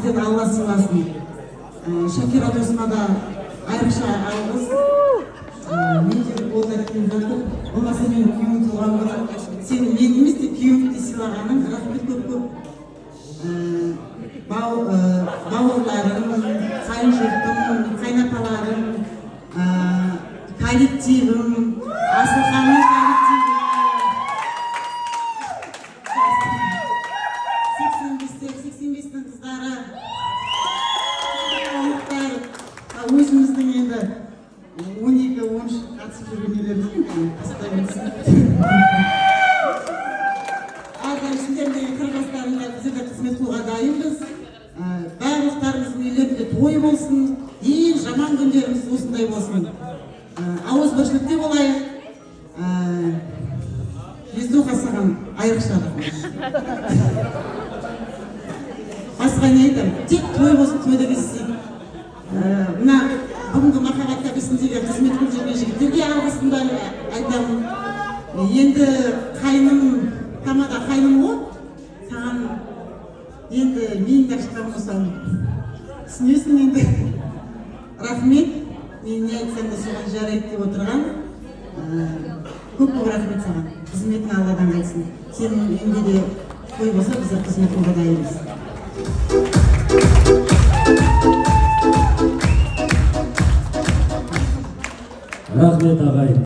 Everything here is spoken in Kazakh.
сізден Алла сыйласын. Шакира досыма да айрықша алғыс. Мен жерде ол да келіп жатыр. Болмаса мен күйеуім туған болар. Сен мен емес те күйеуімді сыйлағаның рахмет көп. Бауырларым, қайын жұртым, қайнапаларым, коллективім, Асылханның коллективі. 85-тің қыздары, өзіміздің енді 12-13 қатысып жүрген елеріміздің қыстайымыз. Әрдайым сіздердегі қырғыздарында біздерде қызмет қылуға дайынбыз. Барлықтарыңыздың үйлерінде той болсын, ең жаман күндеріміз осындай болсын. Ауызбіршілікте болайық. Бездуха саған айрықша рахмет. Басқа не айтам? Тек той болсын, тойда кездесейік. Мына бүгінгі махаббат кафесіндегі қызмет қылып жүрген жігіттерге алғысымды айтамын. Енді қайным, тамада қайным ғой, саған енді мен де ашқан болсам түсінесің енді. Рахмет, мен не айтсам да соған жарайды деп отырған. Көп рахмет саған. Қызметің Алладан қайтсын. Сенің үйінде де той болса, біздер қызмет қылуға дайынбыз. Рахмет ағай.